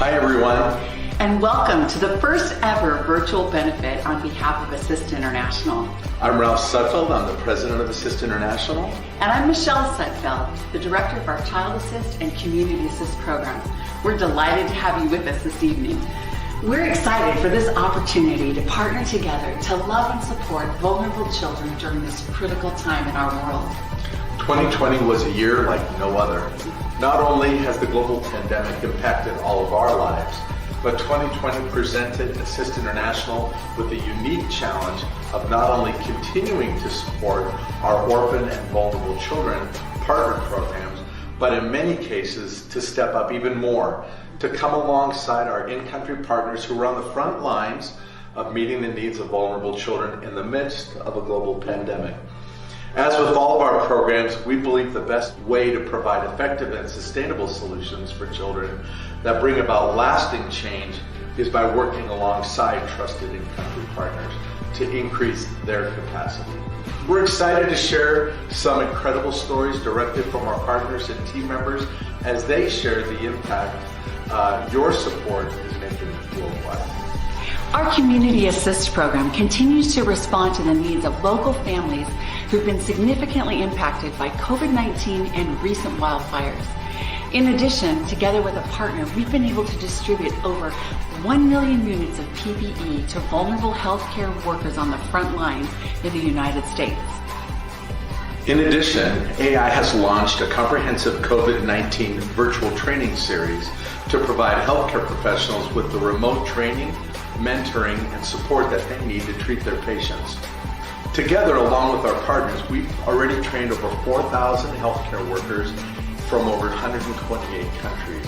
Hi everyone. And welcome to the first ever virtual benefit on behalf of Assist International. I'm Ralph Sudfeld, I'm the president of Assist International. And I'm Michelle Sudfeld, the director of our Child Assist and Community Assist programs. We're delighted to have you with us this evening. We're excited for this opportunity to partner together to love and support vulnerable children during this critical time in our world. 2020 was a year like no other. Not only has the global pandemic impacted all of our lives, but 2020 presented Assist International with the unique challenge of not only continuing to support our orphan and vulnerable children partner programs, but in many cases to step up even more, to come alongside our in-country partners who are on the front lines of meeting the needs of vulnerable children in the midst of a global pandemic. As with all of our programs, we believe the best way to provide effective and sustainable solutions for children that bring about lasting change is by working alongside trusted in-country partners to increase their capacity. We're excited to share some incredible stories directly from our partners and team members as they share the impact your support is making worldwide. Our Community Assist program continues to respond to the needs of local families who've been significantly impacted by COVID-19 and recent wildfires. In addition, together with a partner, we've been able to distribute over 1 million units of PPE to vulnerable healthcare workers on the front lines in the United States. In addition, AI has launched a comprehensive COVID-19 virtual training series to provide healthcare professionals with the remote training, mentoring, and support that they need to treat their patients. Together, along with our partners, we've already trained over 4,000 healthcare workers from over 128 countries.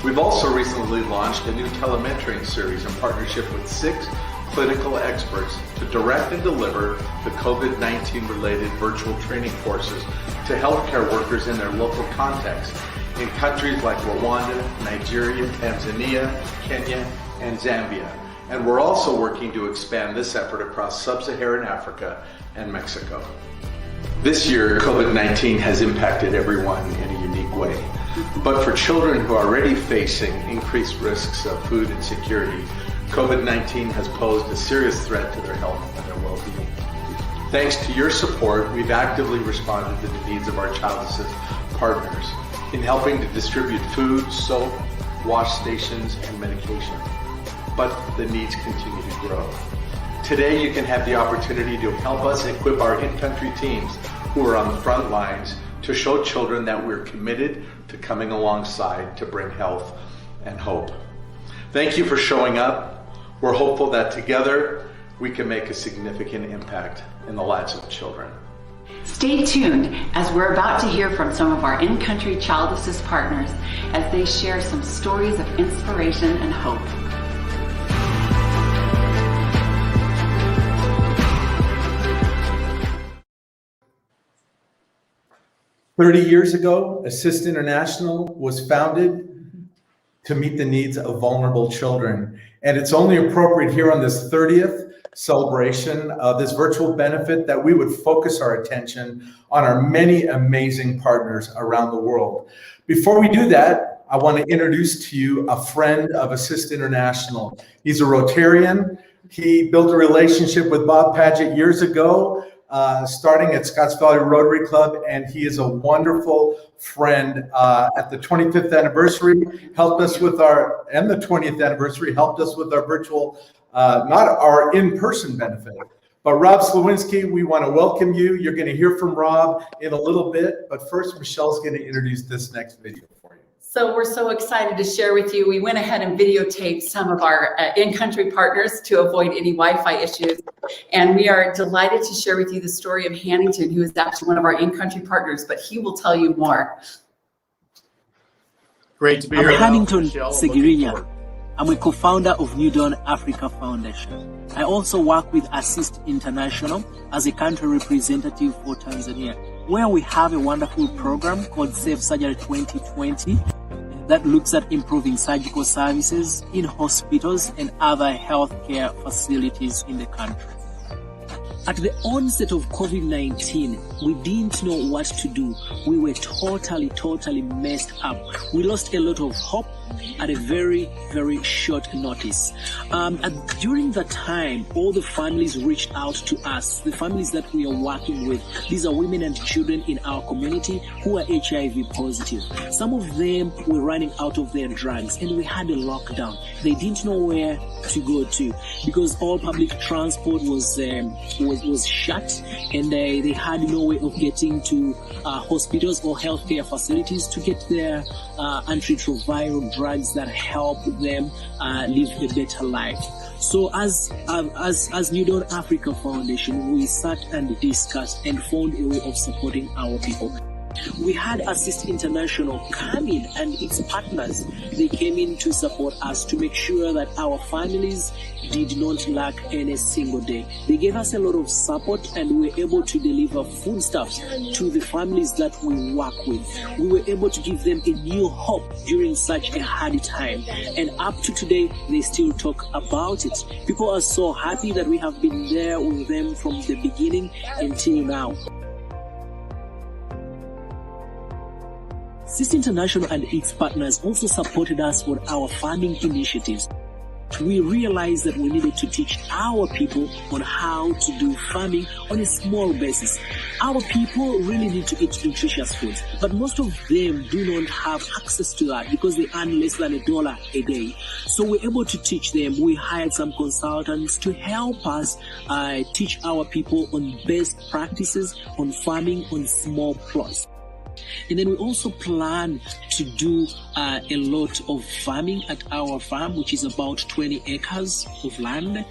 We've also recently launched a new telementoring series in partnership with 6 clinical experts to direct and deliver the COVID-19 related virtual training courses to healthcare workers in their local context in countries like Rwanda, Nigeria, Tanzania, Kenya, and Zambia. And we're also working to expand this effort across sub-Saharan Africa and Mexico. This year, COVID-19 has impacted everyone in a unique way. But for children who are already facing increased risks of food insecurity, COVID-19 has posed a serious threat to their health and their well-being. Thanks to your support, we've actively responded to the needs of our Child Assist partners in helping to distribute food, soap, wash stations, and medication. But the needs continue to grow. Today, you can have the opportunity to help us equip our in-country teams who are on the front lines to show children that we're committed to coming alongside to bring health and hope. Thank you for showing up. We're hopeful that together we can make a significant impact in the lives of children. Stay tuned as we're about to hear from some of our in-country Child Assist partners as they share some stories of inspiration and hope. "30 years ago, Assist International was founded to meet the needs of vulnerable children. And it's only appropriate here on this 30th celebration of this virtual benefit that we would focus our attention on our many amazing partners around the world. Before we do that, I want to introduce to you a friend of Assist International. He's a Rotarian. He built a relationship with Bob Paget years ago, starting at Scotts Valley Rotary Club, and he is a wonderful friend. At the 25th anniversary, helped us with and the 20th anniversary, helped us with our virtual, not our in-person benefit. But Rob Slawinski, we want to welcome you. You're going to hear from Rob in a little bit, but first Michelle's going to introduce this next video for you. So we're so excited to share with you. We went ahead and videotaped some of our in-country partners to avoid any Wi-Fi issues. And we are delighted to share with you the story of Hannington, who is actually one of our in-country partners, but he will tell you more. Great to be here. I'm Hannington Segirinya. I'm a co-founder of New Dawn Africa Foundation. I also work with Assist International as a country representative for Tanzania, where we have a wonderful program called Safe Surgery 2020 that looks at improving surgical services in hospitals and other healthcare facilities in the country. At the onset of COVID-19, we didn't know what to do. We were totally messed up. We lost a lot of hope at a very short notice. During that time, all the families reached out to us, the families that we are working with. These are women and children in our community who are HIV positive. Some of them were running out of their drugs, and we had a lockdown. They didn't know where to go to because all public transport was shut, and they had no way of getting to hospitals or healthcare facilities to get their antiretroviral drugs that help them live a better life. So as New Dawn Africa Foundation, we sat and discussed and found a way of supporting our people. We had Assist International come in and its partners. They came in to support us to make sure that our families did not lack any single day. They gave us a lot of support, and we were able to deliver foodstuffs to the families that we work with. We were able to give them a new hope during such a hard time. And up to today, they still talk about it. People are so happy that we have been there with them from the beginning until now. Assist International and its partners also supported us with our farming initiatives. We realized that we needed to teach our people on how to do farming on a small basis. Our people really need to eat nutritious foods, but most of them do not have access to that because they earn less than $1 a day. So we're able to teach them. We hired some consultants to help us teach our people on best practices on farming on small plots. And then we also plan to do a lot of farming at our farm, which is about 20 acres of land.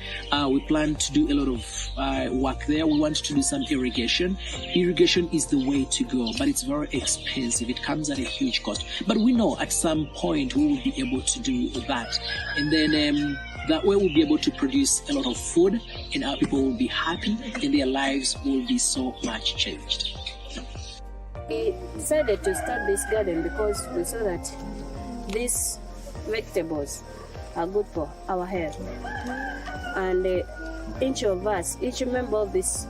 We plan to do a lot of work there. We want to do some irrigation. Irrigation is the way to go, but it's very expensive. It comes at a huge cost. But we know at some point we will be able to do that. And then that way we'll be able to produce a lot of food, and our people will be happy, and their lives will be so much changed. We decided to start this garden because we saw that these vegetables are good for our health. And each of us, each member of this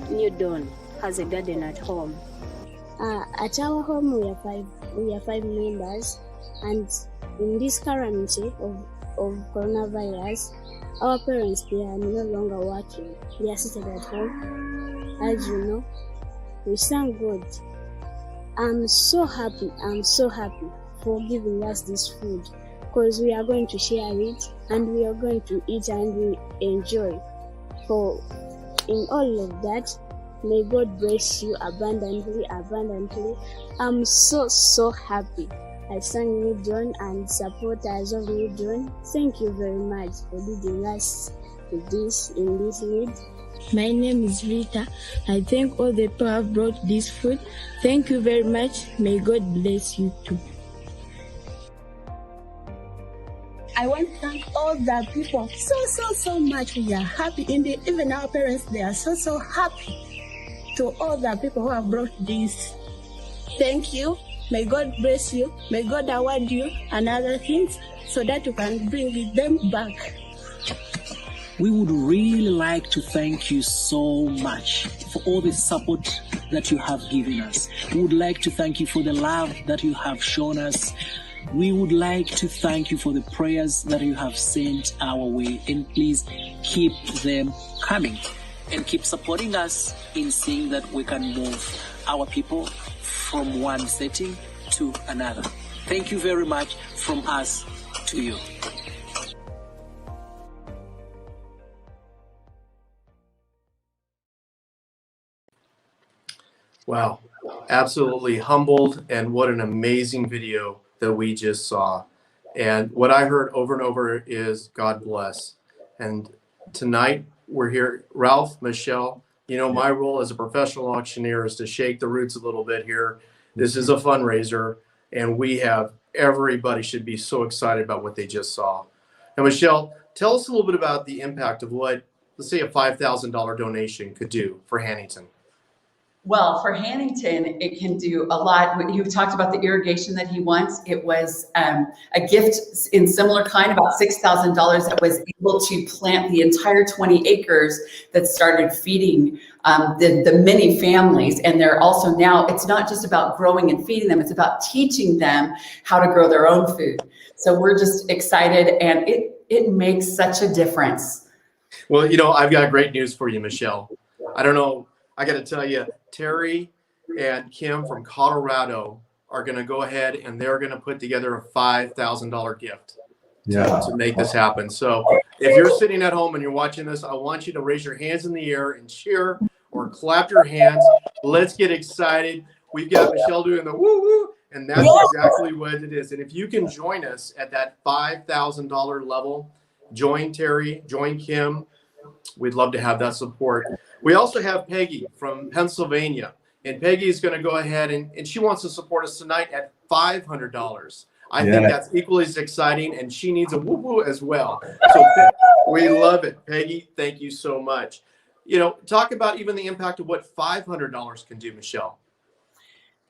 New Dawn has a garden at home. At our home we are five members, and in this calamity of coronavirus, our parents, they are no longer working. They are seated at home. As you know, we thank God. I'm so happy for giving us this food, because we are going to share it and we are going to eat and we enjoy. For in all of that, may God bless you abundantly. I'm so happy. I thank New Dawn and supporters of New Dawn. Thank you very much for leading us to this in this need. My name is Rita. I thank all the people who have brought this food. Thank you very much. May God bless you too. I want to thank all the people so much. We are happy. Even our parents, they are so happy. To all the people who have brought this, thank you. May God bless you. May God award you and other things so that you can bring them back. We would really like to thank you so much for all the support that you have given us. We would like to thank you for the love that you have shown us. We would like to thank you for the prayers that you have sent our way. And please keep them coming and keep supporting us in seeing that we can move our people from one setting to another. Thank you very much from us to you. Wow, absolutely humbled, and what an amazing video that we just saw. And what I heard over and over is God bless. And tonight we're here, Ralph, Michelle, you know, my role as a professional auctioneer is to shake the roots a little bit here. This is a fundraiser, and everybody should be so excited about what they just saw. Now, Michelle, tell us a little bit about the impact of what, let's say, a $5,000 donation could do for Hannington. Well, for Hannington, it can do a lot. You talked about the irrigation that he wants. It was a gift in similar kind, about $6,000, that was able to plant the entire 20 acres that started feeding the many families. And they're also now, it's not just about growing and feeding them, it's about teaching them how to grow their own food. So we're just excited, and it makes such a difference. Well, you know, I've got great news for you, Michelle. I don't know. I got to tell you, Terry and Kim from Colorado are going to go ahead and they're going to put together a $5,000 gift to make this happen. So if you're sitting at home and you're watching this, I want you to raise your hands in the air and cheer or clap your hands. Let's get excited. We've got Michelle doing the woo woo, and that's exactly what it is. And if you can join us at that $5,000 level, join Terry, join Kim. We'd love to have that support. We also have Peggy from Pennsylvania, and Peggy is going to go ahead and she wants to support us tonight at $500. I think that's equally as exciting, and she needs a woo-woo as well. So we love it. Peggy, thank you so much. You know, talk about even the impact of what $500 can do, Michelle.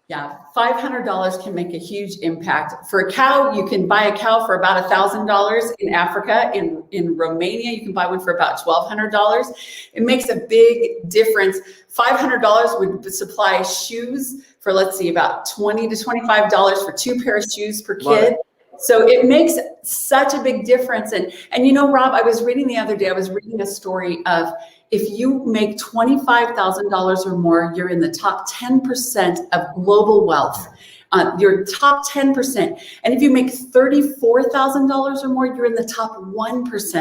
Yeah, $500 can make a huge impact. For a cow, you can buy a cow for about $1,000 in Africa. In Romania, you can buy one for about $1,200. It makes a big difference. $500 would supply shoes for, let's see, about $20 to $25 for 2 pairs of shoes per kid. So it makes such a big difference. And you know, Rob, I was reading the other day, I was reading a story of, if you make $25,000 or more, you're in the top 10% of global wealth. You're top 10%. And if you make $34,000 or more, you're in the top 1%.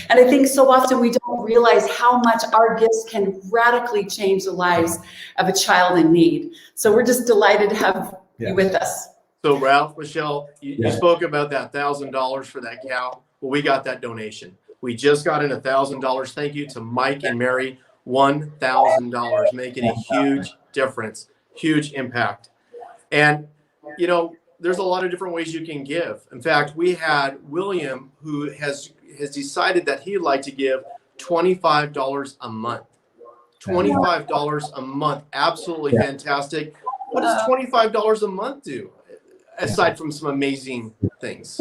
And I think so often we don't realize how much our gifts can radically change the lives of a child in need. So we're just delighted to have you with us. So Ralph, Michelle, you spoke about that $1,000 for that cow. Well, we got that donation. We just got in $1,000. Thank you to Mike and Mary. $1,000, making a huge difference, huge impact. And, you know, there's a lot of different ways you can give. In fact, we had William, who has decided that he'd like to give $25 a month. $25 a month. Absolutely fantastic. What does $25 a month do, aside from some amazing things?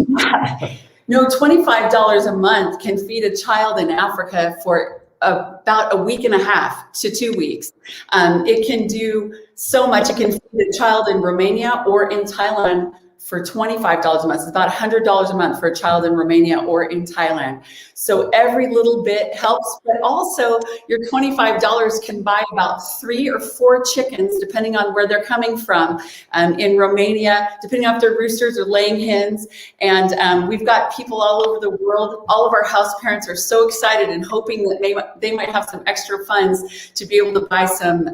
No, $25 a month can feed a child in Africa for about a week and a half to 2 weeks. It can do so much. It can feed a child in Romania or in Thailand for $25 a month. It's about $100 a month for a child in Romania or in Thailand. So every little bit helps, but also your $25 can buy about 3 or 4 chickens, depending on where they're coming from. In Romania, depending on if they're roosters or laying hens. And we've got people all over the world. All of our house parents are so excited and hoping that they might have some extra funds to be able to buy some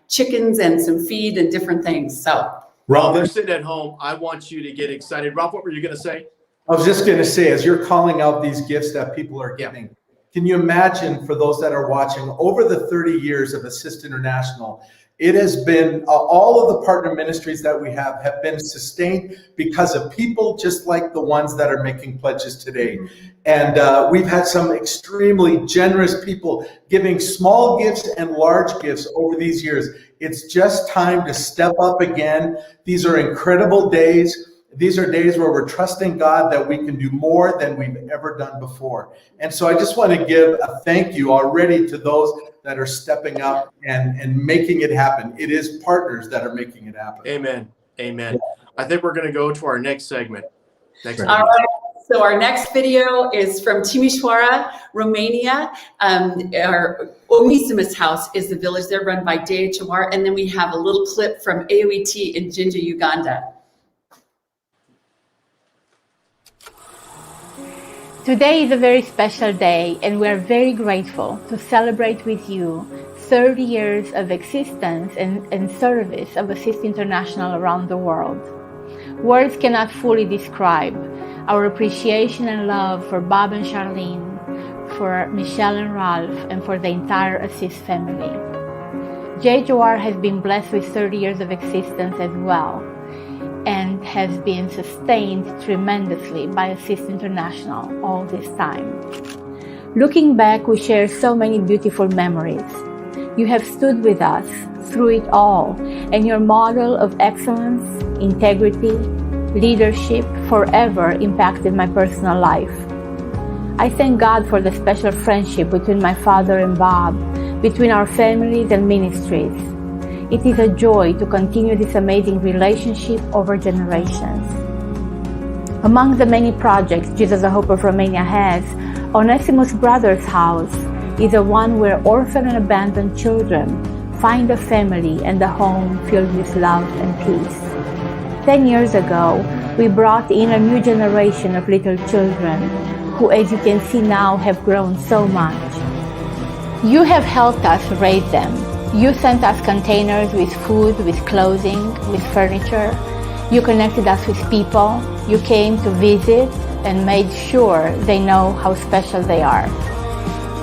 chickens and some feed and different things. So. Rob, they're sitting at home. I want you to get excited. Rob, what were you going to say? I was just going to say, as you're calling out these gifts that people are giving, can you imagine, for those that are watching, over the 30 years of Assist International, it has been all of the partner ministries that we have been sustained because of people just like the ones that are making pledges today. And we've had some extremely generous people giving small gifts and large gifts over these years. It's just time to step up again. These are incredible days. These are days where we're trusting God that we can do more than we've ever done before. And so I just want to give a thank you already to those that are stepping up and making it happen. It is partners that are making it happen. Amen. Amen. I think we're going to go to our next segment. All right. So our next video is from Timișoara, Romania. Our Onesimus House is the village there, run by Dea Chamar. And then we have a little clip from AOET in Jinja, Uganda. Today is a very special day, and we are very grateful to celebrate with you 30 years of existence and service of Assist International around the world. Words cannot fully describe our appreciation and love for Bob and Charlene, for Michelle and Ralph, and for the entire Assist family. JJOR has been blessed with 30 years of existence as well, and has been sustained tremendously by Assist International all this time. Looking back, we share so many beautiful memories. You have stood with us through it all, and your model of excellence, integrity, leadership forever impacted my personal life. I thank God for the special friendship between my father and Bob, between our families and ministries. It is a joy to continue this amazing relationship over generations. Among the many projects Jesus the Hope of Romania has, Onesimus Brothers House is a one where orphan and abandoned children find a family and a home filled with love and peace. 10 years ago, we brought in a new generation of little children who, as you can see now, have grown so much. You have helped us raise them. You sent us containers with food, with clothing, with furniture. You connected us with people. You came to visit and made sure they know how special they are.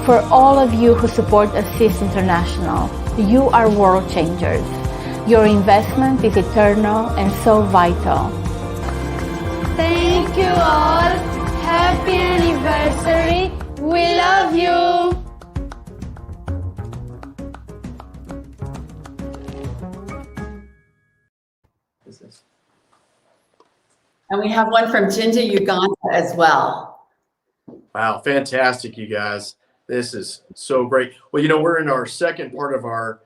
For all of you who support Assist International, you are world changers. Your investment is eternal and so vital. Thank you all. Happy anniversary. We love you. And we have one from Jinja, Uganda as well. Wow, fantastic, you guys. This is so great. Well, you know, we're in our second part of our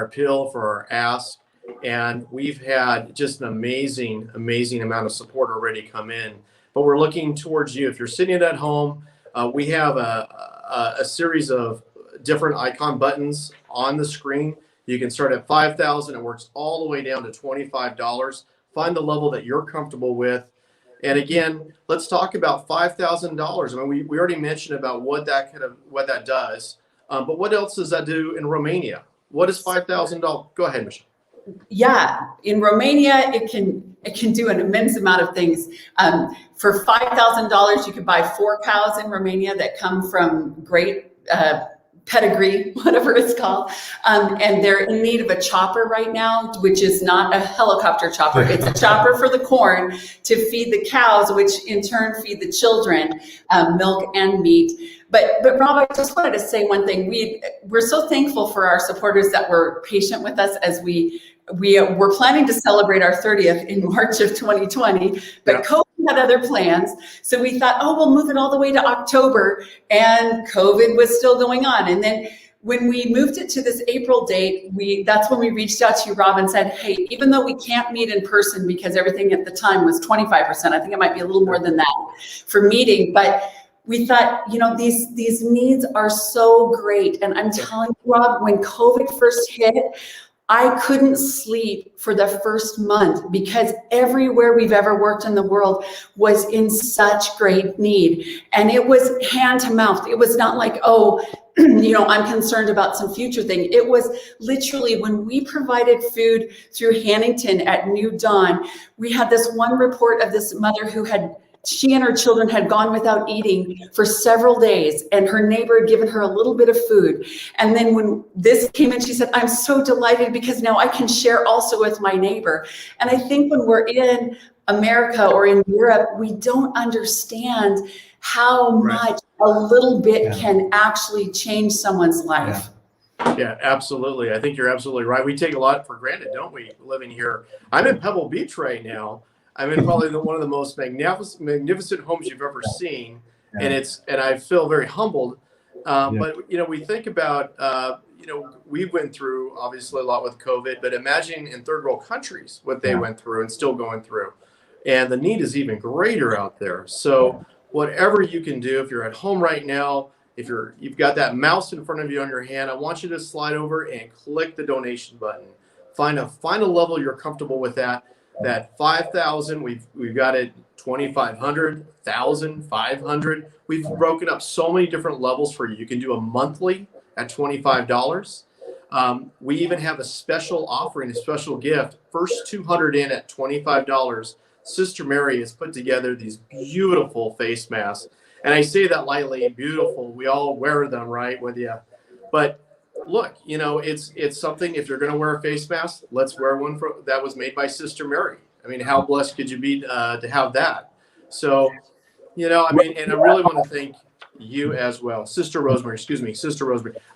appeal for our ask, and we've had just an amazing amount of support already come in. But we're looking towards you. If you're sitting at home, we have a series of different icon buttons on the screen. You can start at $5,000. It works all the way down to $25. Find the level that you're comfortable with. And again, let's talk about $5,000. I mean, we already mentioned about what that does. But what else does that do in Romania? What is $5,000? Go ahead, Michelle. Yeah, in Romania, it can do an immense amount of things. For $5,000, you could buy 4 cows in Romania that come from great pedigree, whatever it's called. And they're in need of a chopper right now, which is not a helicopter chopper. It's a chopper for the corn to feed the cows, which in turn feed the children milk and meat. But Rob, I just wanted to say one thing. We're so thankful for our supporters that were patient with us as we were planning to celebrate our 30th in March of 2020, but COVID had other plans. So we thought, we'll move it all the way to October, and COVID was still going on. And then when we moved it to this April date, that's when we reached out to you, Rob, and said, hey, even though we can't meet in person because everything at the time was 25%, I think it might be a little more than that for meeting, but we thought, these needs are so great. And I'm telling you, Rob, when COVID first hit, I couldn't sleep for the first month because everywhere we've ever worked in the world was in such great need. And it was hand to mouth. It was not like, I'm concerned about some future thing. It was literally when we provided food through Hannington at New Dawn, we had this one report of this mother who she and her children had gone without eating for several days, and her neighbor had given her a little bit of food. And then when this came in, she said, I'm so delighted because now I can share also with my neighbor. And I think when we're in America or in Europe, we don't understand how much a little bit can actually change someone's life. Yeah, absolutely. I think you're absolutely right. We take a lot for granted, don't we, living here? I'm in Pebble Beach right now. I'm in probably one of the most magnificent homes you've ever seen, and I feel very humbled. But we think about we went through obviously a lot with COVID, but imagine in third world countries what they went through and still going through, and the need is even greater out there. So whatever you can do, if you're at home right now, if you've got that mouse in front of you on your hand, I want you to slide over and click the donation button. Find a level you're comfortable with that 5,000, we've got it 2,500, 1,000, 500. We've broken up so many different levels for you. You can do a monthly at $25. We even have a special offering, a special gift. First 200 in at $25. Sister Mary has put together these beautiful face masks. And I say that lightly, beautiful. We all wear them, right, with you. But look, it's something. If you're going to wear a face mask, let's wear one that was made by Sister Mary. I mean, how blessed could you be to have that? So, and I really want to thank, You as well. Sister Rosemary.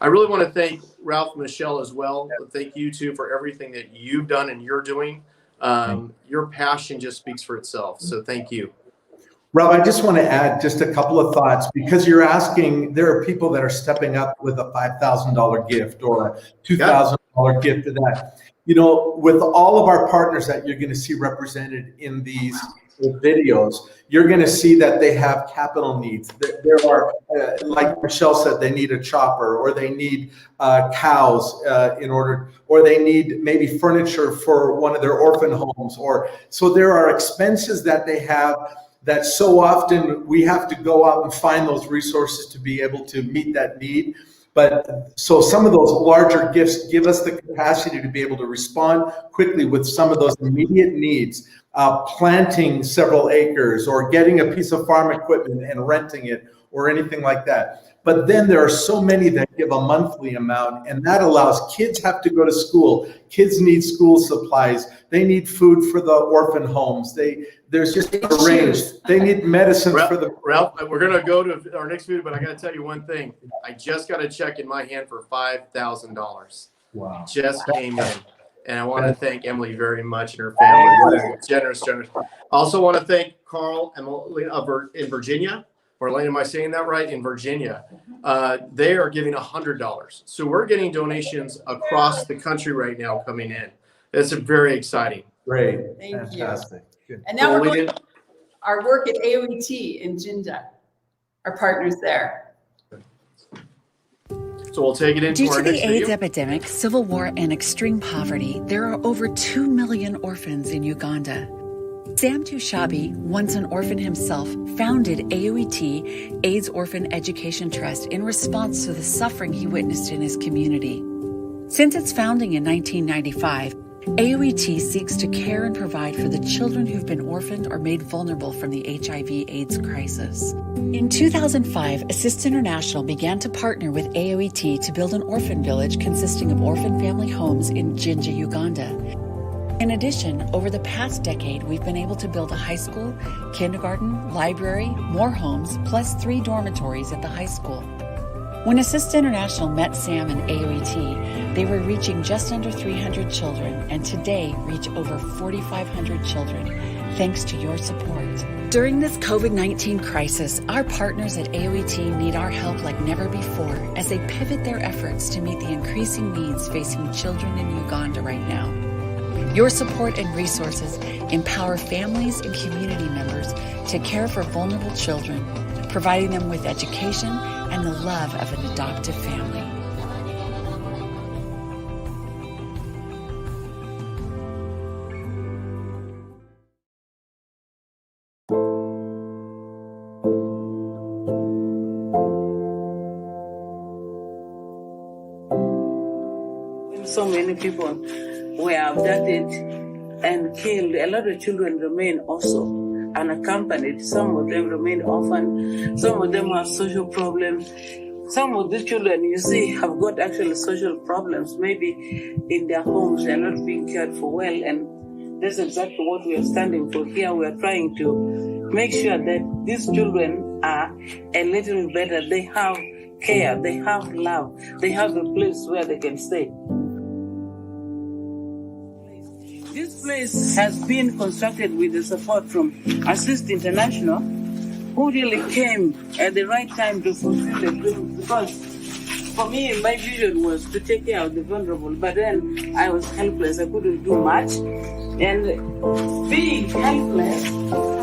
I really want to thank Ralph and Michelle as well. Thank you too for everything that you've done and you're doing. Your passion just speaks for itself. So thank you. Rob, I just want to add just a couple of thoughts, because you're asking, there are people that are stepping up with a $5,000 gift or a $2,000 gift to that. You know, with all of our partners that you're going to see represented in these videos, you're going to see that they have capital needs. There are, like Michelle said, they need a chopper, or they need cows or they need maybe furniture for one of their orphan homes. So there are expenses that they have that so often we have to go out and find those resources to be able to meet that need. But so some of those larger gifts give us the capacity to be able to respond quickly with some of those immediate needs, planting several acres or getting a piece of farm equipment and renting it or anything like that. But then there are so many that give a monthly amount, and that allows kids have to go to school. Kids need school supplies. They need food for the orphan homes. There's just a range. They need medicine for the. Ralph, we're going to go to our next video, but I got to tell you one thing. I just got a check in my hand for $5,000. Wow. Just came in. And I want to thank Emily very much and her family. What a generous. I also want to thank Carl in Virginia. Or Elaine, am I saying that right? In Virginia, they are giving $100. So we're getting donations across the country right now coming in. It's very exciting. Great. Thank Fantastic. you. Good. And now we're going to our work at AOET in Jinja, our partners there. So we'll take it into Due our to the next AIDS video. epidemic, civil war, and extreme poverty, there are over 2 million orphans in Uganda. Sam Tushabi, once an orphan himself, founded AOET, AIDS Orphan Education Trust, in response to the suffering he witnessed in his community. Since its founding in 1995, AOET seeks to care and provide for the children who've been orphaned or made vulnerable from the HIV/AIDS crisis. In 2005, Assist International began to partner with AOET to build an orphan village consisting of orphan family homes in Jinja, Uganda. In addition, over the past decade, we've been able to build a high school, kindergarten, library, more homes, plus 3 dormitories at the high school. When Assist International met Sam and AOET, they were reaching just under 300 children, and today reach over 4,500 children, thanks to your support. During this COVID-19 crisis, our partners at AOET need our help like never before as they pivot their efforts to meet the increasing needs facing children in Uganda right now. Your support and resources empower families and community members to care for vulnerable children, providing them with education and the love of an adoptive family. So many people were abducted and killed. A lot of children remain also unaccompanied. Some of them remain orphaned. Some of them have social problems. Some of these children, you see, have got actually social problems. Maybe in their homes, they are not being cared for well. And that's exactly what we are standing for here. We are trying to make sure that these children are a little better. They have care. They have love. They have a place where they can stay. This place has been constructed with the support from Assist International, who really came at the right time to fulfill the dream. Because for me, my vision was to take care of the vulnerable, but then I was helpless. I couldn't do much. And being helpless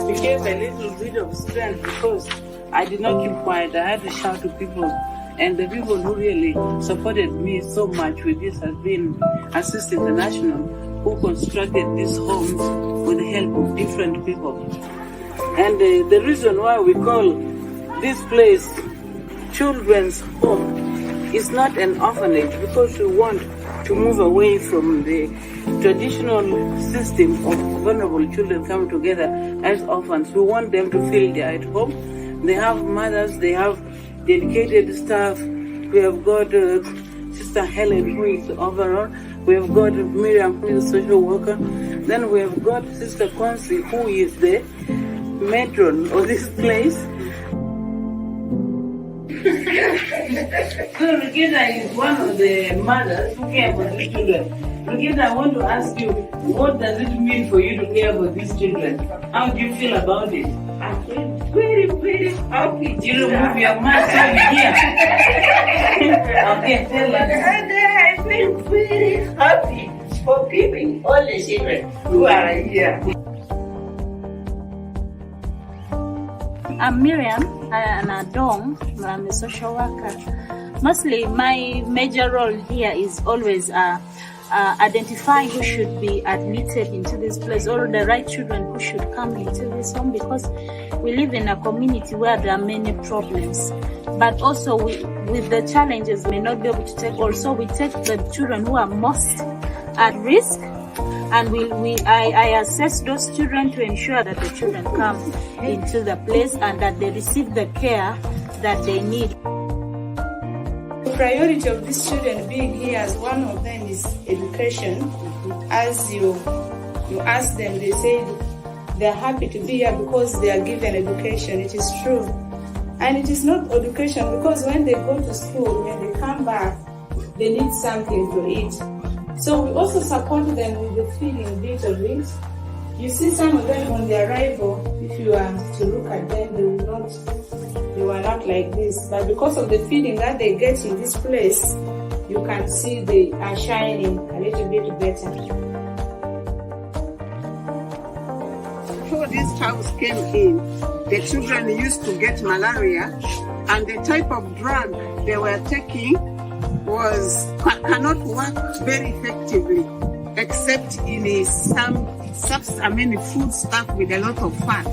became a little bit of strength because I did not keep quiet. I had to shout to people. And the people who really supported me so much with this has been Assist International, who constructed these homes with the help of different people. And the reason why we call this place Children's Home is not an orphanage, because we want to move away from the traditional system of vulnerable children coming together as orphans. We want them to feel they are at home. They have mothers, they have dedicated staff. We have got Sister Helen, who is the overall. We have got Miriam, who is a social worker. Then we have got Sister Kwansi, who is the matron of this place. So Regina is one of the mothers who care for these children. Regina, I want to ask you, what does it mean for you to care for these children? How do you feel about it? I feel very, very happy. Do you remove your mask here? Okay, tell us. I feel very happy for keeping all the children who are here. I'm Miriam and Adong. I'm a social worker. Mostly, my major role here is always identifying who should be admitted into this place, or the right children who should come into this home, because we live in a community where there are many problems. But also, with the challenges, we may not be able to take. Also, we take the children who are most at risk, and I assess those children to ensure that the children come into the place and that they receive the care that they need. The priority of these children being here, as one of them is education. As you ask them, they say they're happy to be here because they are given education. It is true. And it is not education, because when they go to school, when they come back, they need something to eat. So we also support them with the feeding bit of it. You see some of them on their arrival, if you are to look at them, they were not like this. But because of the feeding that they get in this place, you can see they are shining a little bit better. Before this house came in, the children used to get malaria, and the type of drug they were taking cannot work very effectively, except in some food stuff with a lot of fat.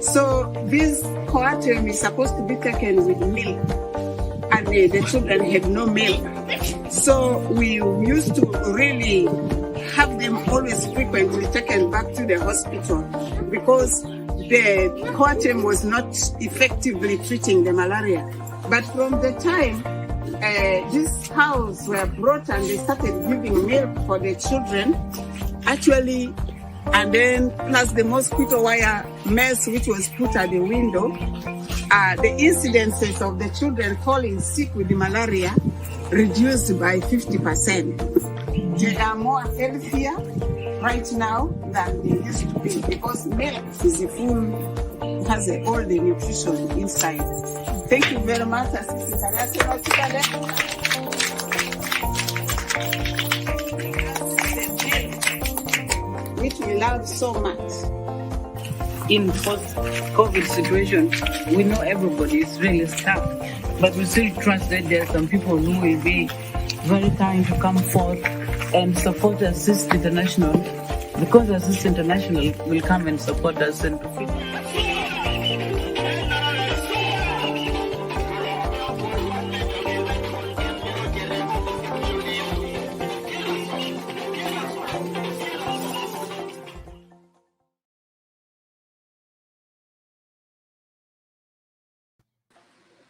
So this Coartem is supposed to be taken with milk, and the children had no milk. So we used to really have them always frequently taken back to the hospital, because the Coartem was not effectively treating the malaria. But from the time these cows were brought and they started giving milk for the children, actually, and then plus the mosquito wire mess which was put at the window, the incidences of the children falling sick with the malaria reduced by 50%. They are more healthier right now than they used to be, because milk is has all the nutrition inside. Thank you very much, Assistant International Today, which we love so much. In post-COVID situation, we know everybody is really stuck, but we still trust that there are some people who will be very kind to come forth and support Assist International, because Assist International will come and support us and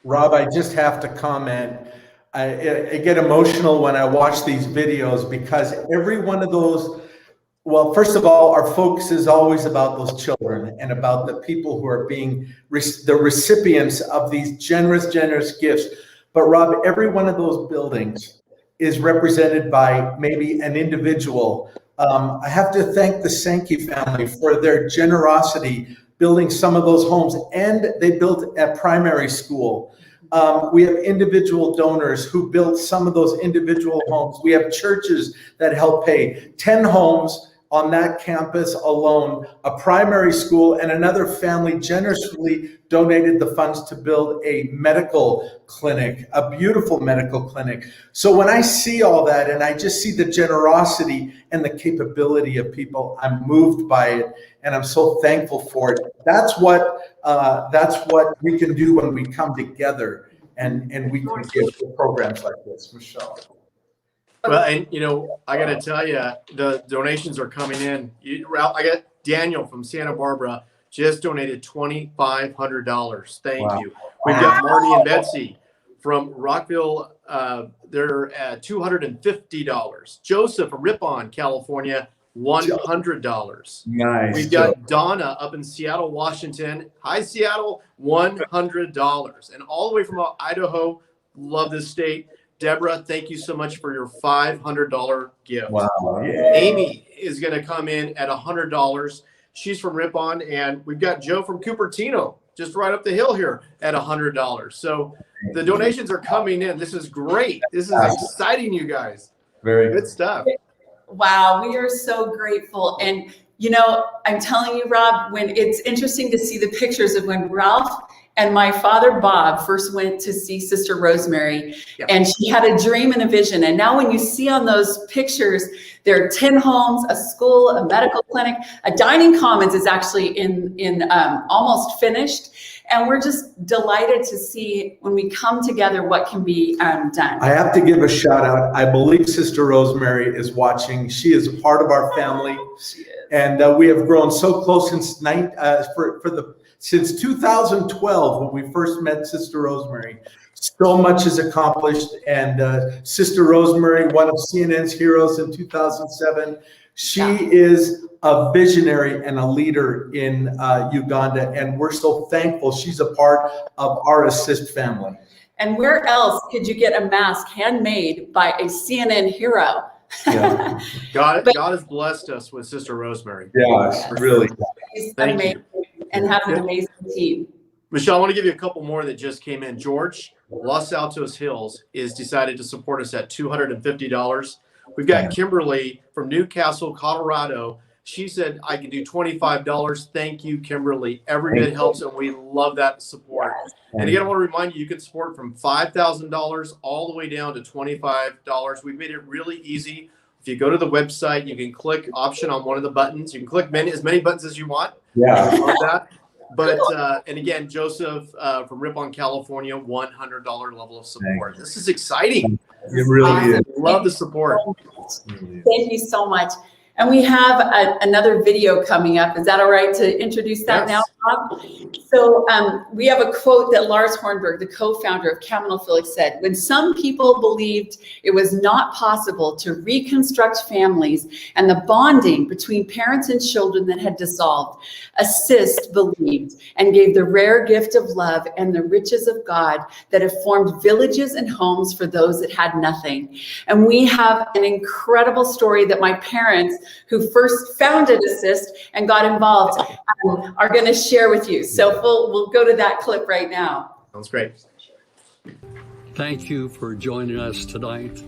Rob, I just have to comment. I get emotional when I watch these videos, because every one of those, well, first of all, our focus is always about those children and about the people who are being the recipients of these generous gifts. But Rob, every one of those buildings is represented by maybe an individual. I have to thank the Sankey family for their generosity building some of those homes, and they built a primary school. We have individual donors who built some of those individual homes. We have churches that help pay 10 homes on that campus alone, a primary school, and another family generously donated the funds to build a medical clinic, a beautiful medical clinic. So when I see all that and I just see the generosity and the capability of people, I'm moved by it, and I'm so thankful for it. That's what we can do when we come together and we can give programs like this. Michelle. Well, and I got to tell you, the donations are coming in. I got Daniel from Santa Barbara just donated $2,500. Thank you. We've got Marty and Betsy from Rockville. They're at $250. Joseph from Ripon, California, $100. Nice. We've got Donna up in Seattle, Washington. Hi, Seattle, $100. And all the way from Idaho, Love this state. Deborah, thank you so much for your $500 gift. Wow. Yeah. Amy is going to come in at $100. She's from Ripon, and we've got Joe from Cupertino, just right up the hill here, at $100. So the donations are coming in. This is great. This is exciting, you guys. Very good stuff. Wow, we are so grateful. And, you know, I'm telling you, Rob, when it's interesting to see the pictures of when Ralph and my father, Bob, first went to see Sister Rosemary, and she had a dream and a vision. And now when you see on those pictures, there are 10 homes, a school, a medical clinic, a dining commons is actually in almost finished. And we're just delighted to see when we come together what can be done. I have to give a shout out. I believe Sister Rosemary is watching. She is a part of our family. She is. And we have grown so close since 2012 when we first met Sister Rosemary. So much is accomplished, and Sister Rosemary, one of CNN's heroes in 2007, she is a visionary and a leader in Uganda, and we're so thankful she's a part of our Assist family. And where else could you get a mask handmade by a CNN hero? Yeah. God has blessed us with Sister Rosemary. Yeah, really. He's Thank amazing and have an amazing team. Michelle, I want to give you a couple more that just came in. George, Los Altos Hills, is decided to support us at $250. We've got Kimberly from Newcastle, Colorado. She said, I can do $25. Thank you, Kimberly. Every bit helps, and we love that support. And again, I want to remind you, you can support from $5,000 all the way down to $25. We've made it really easy. If you go to the website, you can click option on one of the buttons. You can click as many buttons as you want. Yeah. That. But, and again, Joseph from Ripon, California, $100 level of support. This is exciting. It really is. Love the support. Thank you so much. And we have another video coming up. Is that all right to introduce that now, Bob? So we have a quote that Lars Hornberg, the co-founder of CaminoFelix, said, when some people believed it was not possible to reconstruct families and the bonding between parents and children that had dissolved, Assist believed and gave the rare gift of love and the riches of God that have formed villages and homes for those that had nothing. And we have an incredible story that my parents, who first founded Assist and got involved, are going to share with you. So we'll go to that clip right now. Sounds great. Thank you for joining us tonight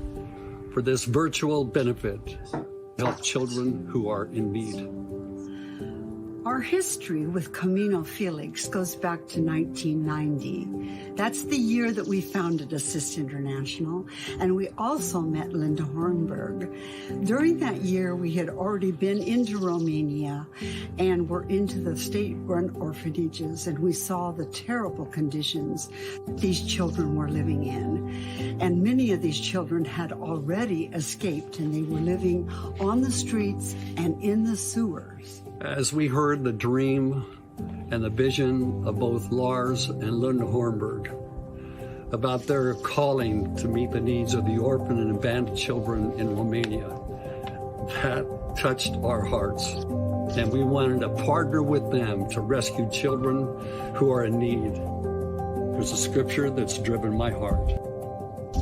for this virtual benefit to help children who are in need. Our history with CaminoFelix goes back to 1990. That's the year that we founded Assist International, and we also met Linda Hornberg. During that year, we had already been into Romania and were into the state-run orphanages, and we saw the terrible conditions these children were living in. And many of these children had already escaped, and they were living on the streets and in the sewers. As we heard the dream and the vision of both Lars and Linda Hornberg about their calling to meet the needs of the orphan and abandoned children in Romania, that touched our hearts. And we wanted to partner with them to rescue children who are in need. There's a scripture that's driven my heart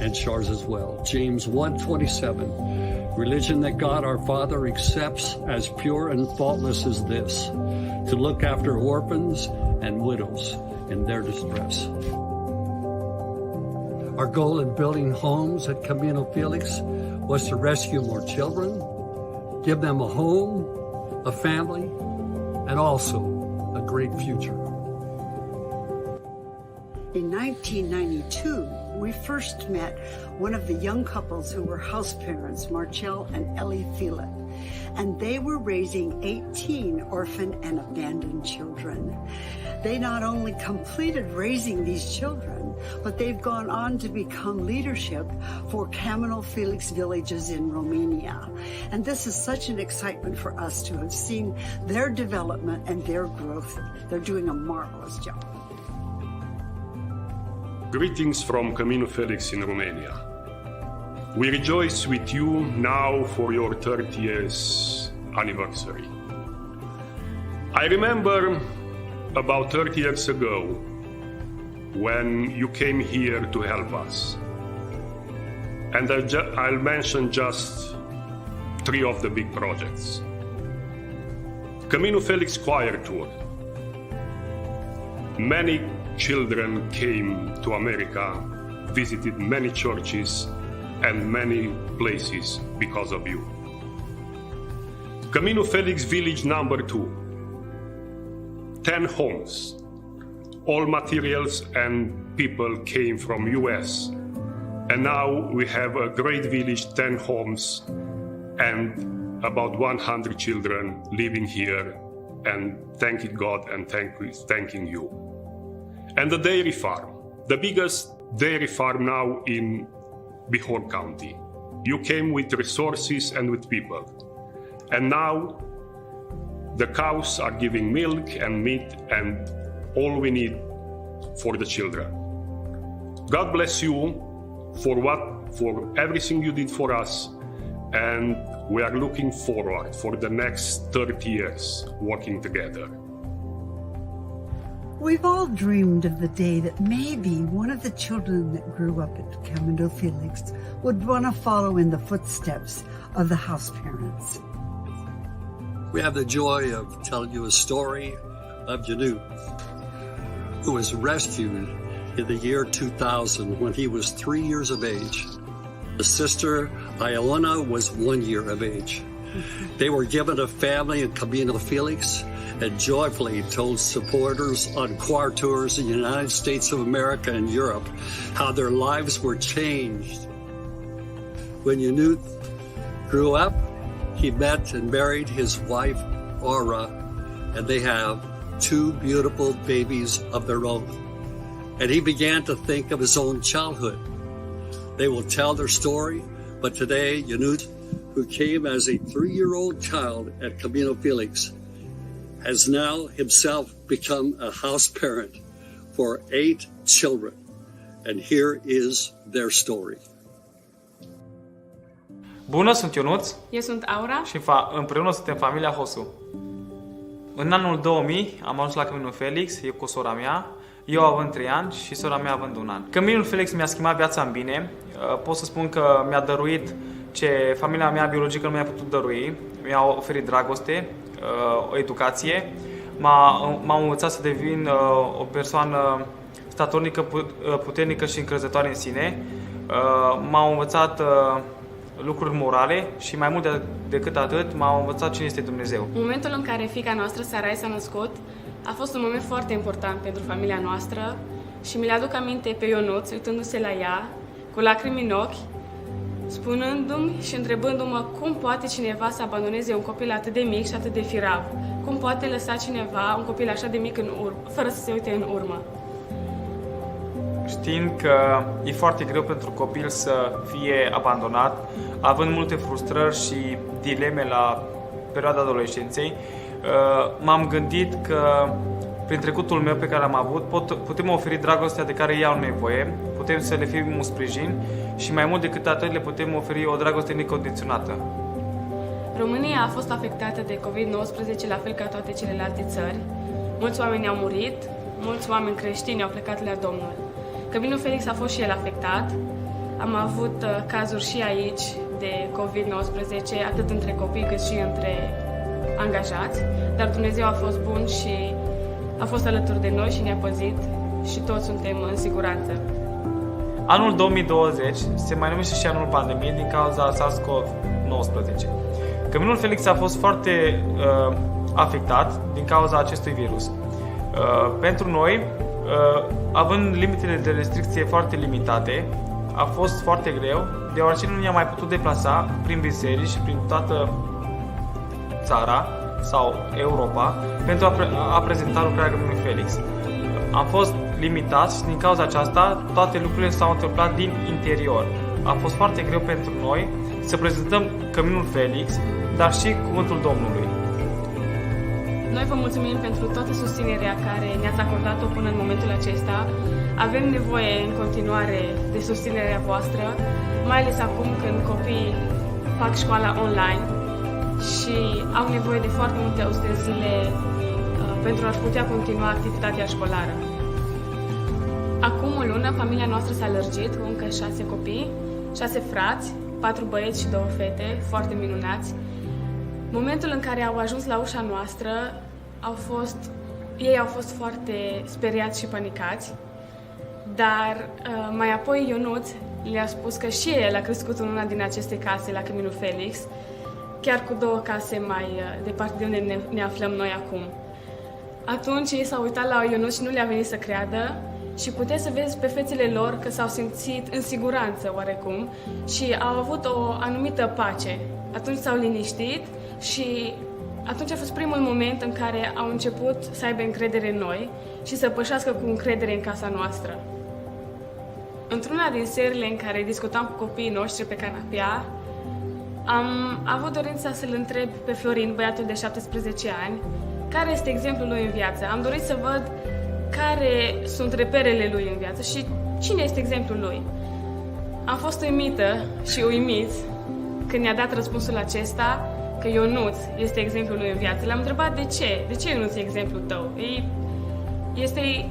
and Char's as well. James 1:27. Religion that God our Father accepts as pure and faultless as this, to look after orphans and widows in their distress. Our goal in building homes at CaminoFelix was to rescue more children, give them a home, a family, and also a great future. In 1992, we first met one of the young couples who were house parents, Marcel and Ellie Philip, and they were raising 18 orphan and abandoned children. They not only completed raising these children, but they've gone on to become leadership for CaminoFelix villages in Romania. And this is such an excitement for us to have seen their development and their growth. They're doing a marvelous job. Greetings from CaminoFelix in Romania. We rejoice with you now for your 30th anniversary. I remember about 30 years ago, when you came here to help us. And I'll mention just 3 of the big projects. Camino Felix Choir Tour. Many children came to America, visited many churches and many places because of you. Camino Felix Village number 2. 10 homes. All materials and people came from US. And now we have a great village, 10 homes, and about 100 children living here and thanking God and thanking you. And the dairy farm, the biggest dairy farm now in Bihor County. You came with resources and with people. And now the cows are giving milk and meat and all we need for the children. God bless you for everything you did for us, and we are looking forward for the next 30 years working together. We've all dreamed of the day that maybe one of the children that grew up at Camino Felix would want to follow in the footsteps of the house parents. We have the joy of telling you a story of Janut, who was rescued in the year 2000 when he was 3 years of age. His sister, Iona, was 1 year of age. They were given a family in Camino Felix and joyfully told supporters on choir tours in the United States of America and Europe how their lives were changed. When Janut grew up, he met and married his wife, Aura, and they have 2 beautiful babies of their own. And he began to think of his own childhood. They will tell their story, but today, Janut, who came as a 3-year-old child at Camino Felix, has now himself become a house parent for 8 children. And here is their story. Bună, sunt Ionuț. Eu sunt Aura. Și împreună suntem familia Hosu. În anul 2000 am ajuns la Camino Felix, eu cu sora mea, eu având 3 ani și sora mea având 1 an. Camino Felix mi-a schimbat viața în bine. Pot să spun că mi-a dăruit ce familia mea biologică nu mi-a putut dărui. Mi-a oferit dragoste, o educație. M-a învățat să devin o persoană statornică, puternică și încrezătoare în sine. M-a învățat lucruri morale și mai mult decât atât m-a învățat cine este Dumnezeu. Momentul în care fiica noastră, Sarai, s-a născut a fost un moment foarte important pentru familia noastră și mi-l aduc aminte pe Ionuț, uitându-se la ea, cu lacrimi în ochi, spunându-mi și întrebându-mă cum poate cineva să abandoneze un copil atât de mic și atât de firav. Cum poate lăsa cineva un copil așa de mic în urmă, fără să se uite în urmă. Știind că e foarte greu pentru copil să fie abandonat, având multe frustrări și dileme la perioada adolescenței, m-am gândit că prin trecutul meu pe care l-am avut putem oferi dragostea de care ei au nevoie, putem să le fim un sprijin și mai mult decât atât le putem oferi o dragoste necondiționată. România a fost afectată de COVID-19 la fel ca toate celelalte țări. Mulți oameni au murit, mulți oameni creștini au plecat la Domnul. Camino Felix a fost și el afectat. Am avut cazuri și aici de COVID-19, atât între copii cât și între angajați, dar Dumnezeu a fost bun și a fost alături de noi și ne-a păzit și toți suntem în siguranță. Anul 2020 se mai numește și anul pandemiei din cauza SARS-CoV-19. Caminul Felix a fost foarte afectat din cauza acestui virus. Pentru noi, având limitele de restricție foarte limitate, a fost foarte greu, deoarece nu ne-am mai putut deplasa prin biserici și prin toată țara sau Europa pentru a prezenta lucrarea Caminului Felix. Am fost limitați și din cauza aceasta toate lucrurile s-au întâmplat din interior. A fost foarte greu pentru noi să prezentăm Caminul Felix, dar și Cuvântul Domnului. Noi vă mulțumim pentru toată susținerea care ne-ați acordat-o până în momentul acesta. Avem nevoie în continuare de susținerea voastră, mai ales acum când copiii fac școala online și au nevoie de foarte multe ustensile pentru a-și putea continua activitatea școlară. Acum o lună, familia noastră s-a lărgit cu încă 6 copii, 6 frați, 4 băieți și 2 fete, foarte minunați. Momentul în care au ajuns la ușa noastră, ei au fost foarte speriați și panicați, dar mai apoi Ionuț le-a spus că și el a crescut în una din aceste case la Căminul Felix, chiar cu 2 case mai departe de unde ne aflăm noi acum. Atunci ei s-au uitat la Ionuț și nu le-a venit să creadă și puteți să vezi pe fețele lor că s-au simțit în siguranță oarecum și au avut o anumită pace. Atunci s-au liniștit și atunci a fost primul moment în care au început să aibă încredere în noi și să pășească cu încredere în casa noastră. Într-una din serile în care discutam cu copiii noștri pe canapea, am avut dorința să-l întreb pe Florin, băiatul de 17 ani, care este exemplul lui în viață. Am dorit să văd care sunt reperele lui în viață și cine este exemplul lui. Am fost uimită și uimit când ne-a dat răspunsul acesta, că Ionuț este exemplul lui în viață. L-am întrebat de ce? De ce Ionuț e exemplul tău?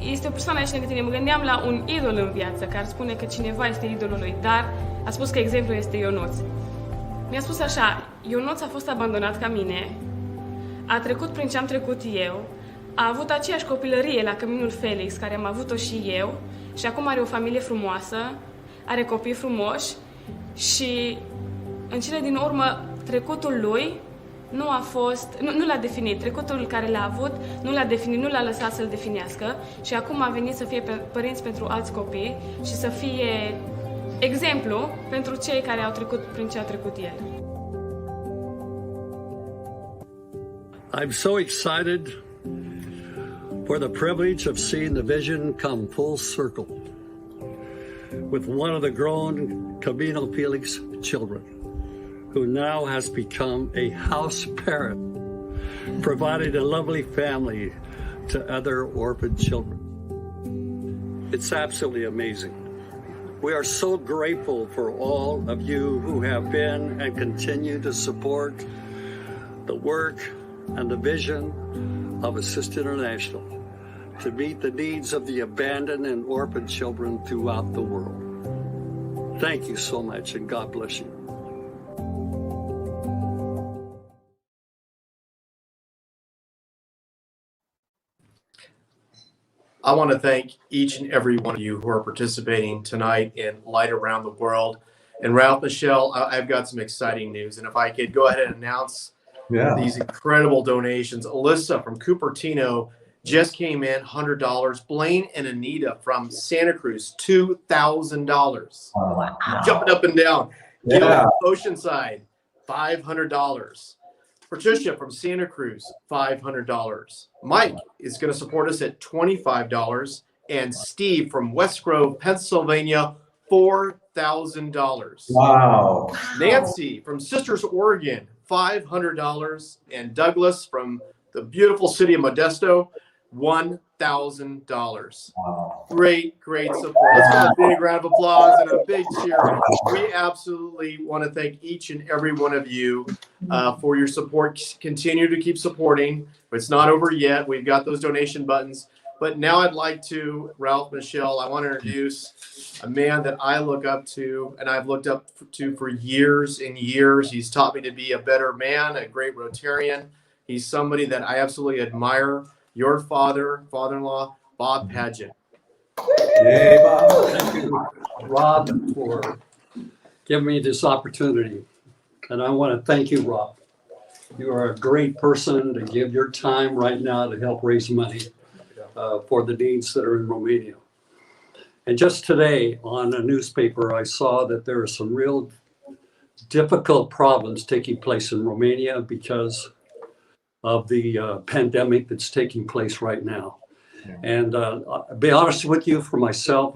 Este o persoană aici lângă tine. Mă gândeam la un idol în viață care spune că cineva este idolul lui, dar a spus că exemplul este Ionuț. Mi-a spus așa, Ionuț a fost abandonat ca mine, a trecut prin ce am trecut eu, a avut aceeași copilărie la Căminul Felix, care am avut-o și eu, și acum are o familie frumoasă, are copii frumoși și, în cele din urmă, trecutul lui nu l-a definit. Trecutul care l-a avut nu l-a definit, nu l-a lăsat să-l definească și acum a venit să fie părinți pentru alți copii și să fie exemplu pentru cei care au trecut prin ce a trecut el. I'm so excited for the privilege of seeing the vision come full circle with one of the grown Camino Felix children, who now has become a house parent, providing a lovely family to other orphan children. It's absolutely amazing. We are so grateful for all of you who have been and continue to support the work and the vision of Assist International to meet the needs of the abandoned and orphaned children throughout the world. Thank you so much, and God bless you. I want to thank each and every one of you who are participating tonight in Light Around the World. And Ralph, Michelle, I've got some exciting news. And if I could go ahead and announce these incredible donations. Alyssa from Cupertino just came in, $100. Blaine and Anita from Santa Cruz, $2,000. Wow. Jumping up and down. Gil from Oceanside, $500. Patricia from Santa Cruz, $500. Mike is going to support us at $25. And Steve from West Grove, Pennsylvania, $4,000. Wow. Nancy from Sisters, Oregon, $500. And Douglas from the beautiful city of Modesto, $1,000. Wow. Great support. Let's give a big round of applause and a big cheer. We absolutely want to thank each and every one of you for your support. Continue to keep supporting. It's not over yet. We've got those donation buttons. But now I'd like to, Ralph, Michelle, I want to introduce a man that I look up to and I've looked up to for years and years. He's taught me to be a better man, a great Rotarian. He's somebody that I absolutely admire. Your father-in-law, Bob Padgett. Yay, Bob. Thank you, Rob, for giving me this opportunity. And I want to thank you, Rob. You are a great person to give your time right now to help raise money for the needs that are in Romania. And just today on a newspaper, I saw that there are some real difficult problems taking place in Romania because of the pandemic that's taking place right now. And I'll be honest with you, for myself,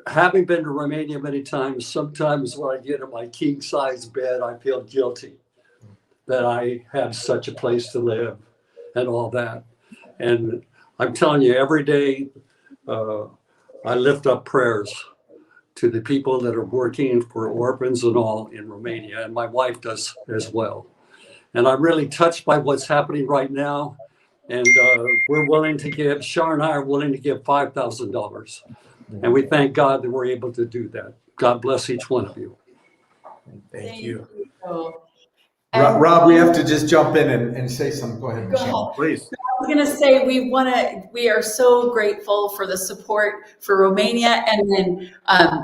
having been to Romania many times, sometimes when I get in my king size bed, I feel guilty that I have such a place to live and all that. And I'm telling you, every day I lift up prayers to the people that are working for orphans and all in Romania, and my wife does as well. And I'm really touched by what's happening right now. And we're willing to give, Shar and I are willing to give $5,000 And we thank God that we're able to do that. God bless each one of you. Thank you. Rob, we have to just jump in and say something. Go ahead, Michelle. Please. I was going to say we are so grateful for the support for Romania, and then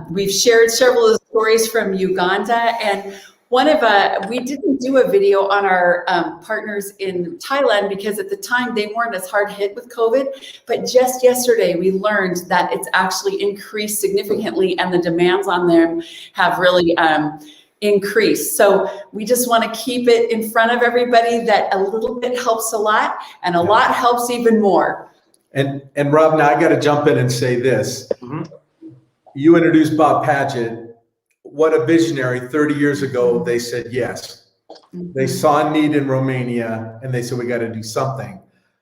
we've shared several of the stories from Uganda, and we didn't do a video on our partners in Thailand because at the time they weren't as hard hit with COVID, but just yesterday we learned that it's actually increased significantly and the demands on them have really increase. So we just want to keep it in front of everybody that a little bit helps a lot, and a lot helps even more. And Rob, now I got to jump in and say this. You introduced Bob Paget. What a visionary. 30 years ago, they said yes. They saw a need in Romania and they said, we got to do something.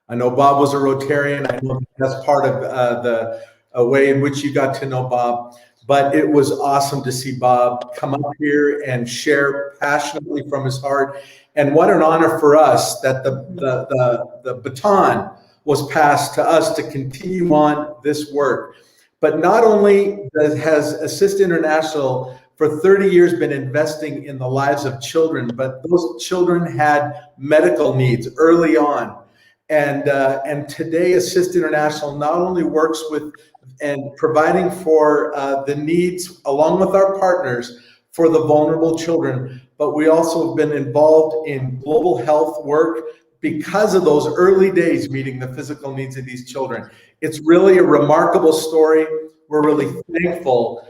I know Bob was a Rotarian. I know that's part of the way in which you got to know Bob. But it was awesome to see Bob come up here and share passionately from his heart. And what an honor for us that the baton was passed to us to continue on this work. But not only has Assist International for 30 years been investing in the lives of children, but those children had medical needs early on. And today Assist International not only works with and providing for the needs along with our partners for the vulnerable children, but we also have been involved in global health work because of those early days meeting the physical needs of these children. It's really a remarkable story. We're really thankful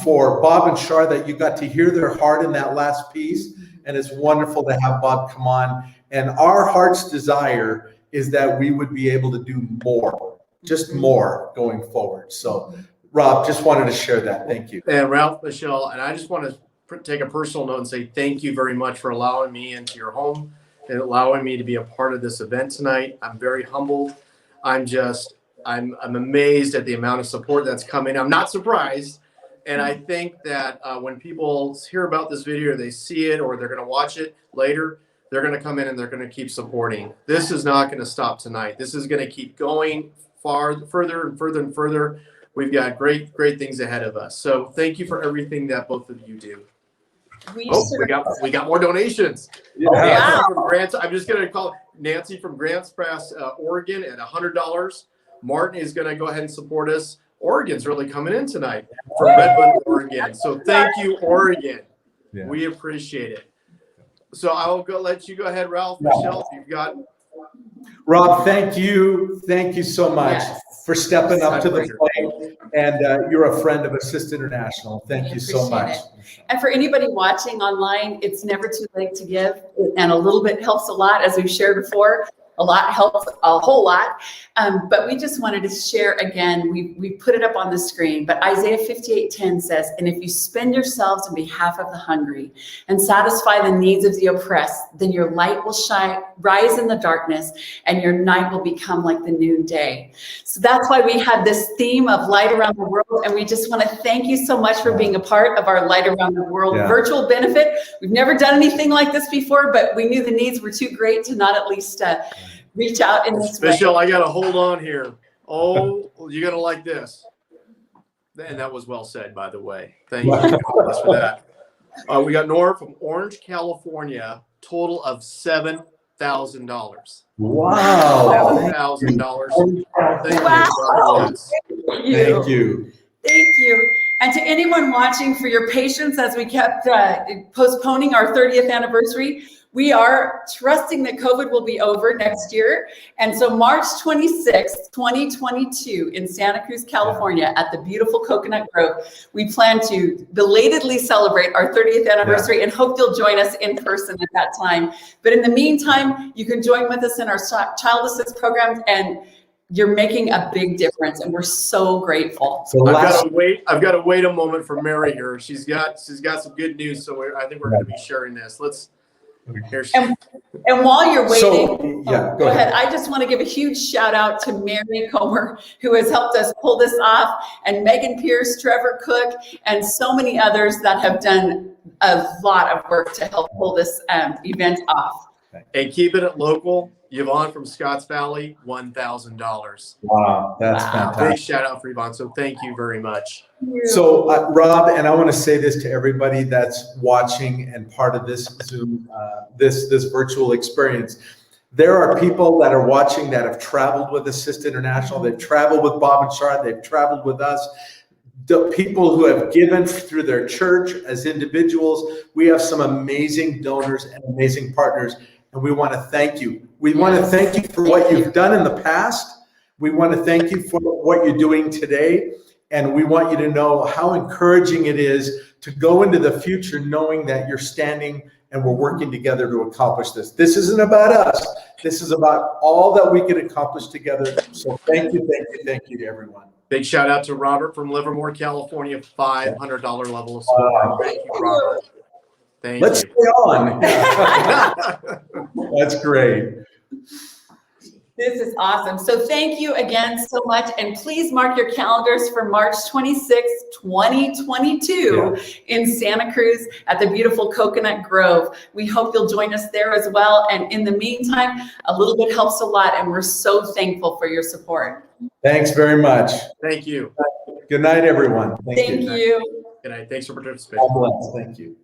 for Bob and Shar that you got to hear their heart in that last piece, and it's wonderful to have Bob come on. And our heart's desire is that we would be able to do more, just more going forward. So Rob, just wanted to share that. Thank you. And Ralph, Michelle, and I just want to take a personal note and say thank you very much for allowing me into your home and allowing me to be a part of this event tonight. I'm very humbled. I'm amazed at the amount of support that's coming. I'm not surprised. And I think that when people hear about this video, they see it, or they're going to watch it later, they're going to come in and they're going to keep supporting. This is not going to stop tonight. This is going to keep going further and further and further. We've got great things ahead of us. So thank you for everything that both of you do. We got more donations. Yeah. Nancy from Grants, I'm just going to call Nancy from Grants Pass, Oregon, at $100. Martin is going to go ahead and support us. Oregon's really coming in tonight from Redmond, Oregon. So thank you, Oregon. Yeah. We appreciate it. So I'll let you go ahead, Ralph. Michelle, if you've got. Rob, thank you. Thank you so much for stepping up to the plate. And you're a friend of Assist International. Thank you so much. And for anybody watching online, it's never too late to give. And a little bit helps a lot, as we've shared before. A lot helps a whole lot. But we just wanted to share again, we put it up on the screen, but Isaiah 58:10 says, and if you spend yourselves on behalf of the hungry and satisfy the needs of the oppressed, then your light will shine, rise in the darkness, and your night will become like the noonday. So that's why we have this theme of light around the world. And we just want to thank you so much for being a part of our Light Around the World virtual benefit. We've never done anything like this before, but we knew the needs were too great to not at least reach out in this way. Michelle, I got to hold on here. Oh, you're going to like this. And that was well said, by the way. Thank you for that. We got Nora from Orange, California, total of $7,000. Wow. $7,000. Thank you. Thank you. And to anyone watching, for your patience as we kept postponing our 30th anniversary, we are trusting that COVID will be over next year. And so March 26th, 2022 in Santa Cruz, California at the beautiful Coconut Grove, we plan to belatedly celebrate our 30th anniversary and hope you'll join us in person at that time. But in the meantime, you can join with us in our Child Assist programs, and you're making a big difference, and we're so grateful. So I've got to wait a moment for Mary here. She's got some good news, so I think we're going to be sharing this. And while you're waiting, go ahead. I just want to give a huge shout out to Mary Comer, who has helped us pull this off, and Megan Pierce, Trevor Cook, and so many others that have done a lot of work to help pull this event off. And keeping it local, Yvonne from Scotts Valley, $1,000. Wow, that's Big fantastic. shout out for Yvonne. So thank you very much. So, Rob, and I want to say this to everybody that's watching and part of this Zoom, this virtual experience. There are people that are watching that have traveled with Assist International. They've traveled with Bob and Shar. They've traveled with us. The people who have given through their church as individuals. We have some amazing donors and amazing partners, and we want to thank you. We want to thank you for what you've done in the past. We want to thank you for what you're doing today. And we want you to know how encouraging it is to go into the future knowing that you're standing and we're working together to accomplish this. This isn't about us. This is about all that we can accomplish together. So thank you, thank you, thank you to everyone. Big shout out to Robert from Livermore, California, $500 level of support. Thank you, Robert. Thank Let's you. stay on. That's great. This is awesome. So thank you again so much. And please mark your calendars for March 26th, 2022 in Santa Cruz at the beautiful Coconut Grove. We hope you'll join us there as well. And in the meantime, a little bit helps a lot. And we're so thankful for your support. Thanks very much. Thank you. Good night, everyone. Thank you. Good night. Thanks for participating. God bless. Thank you.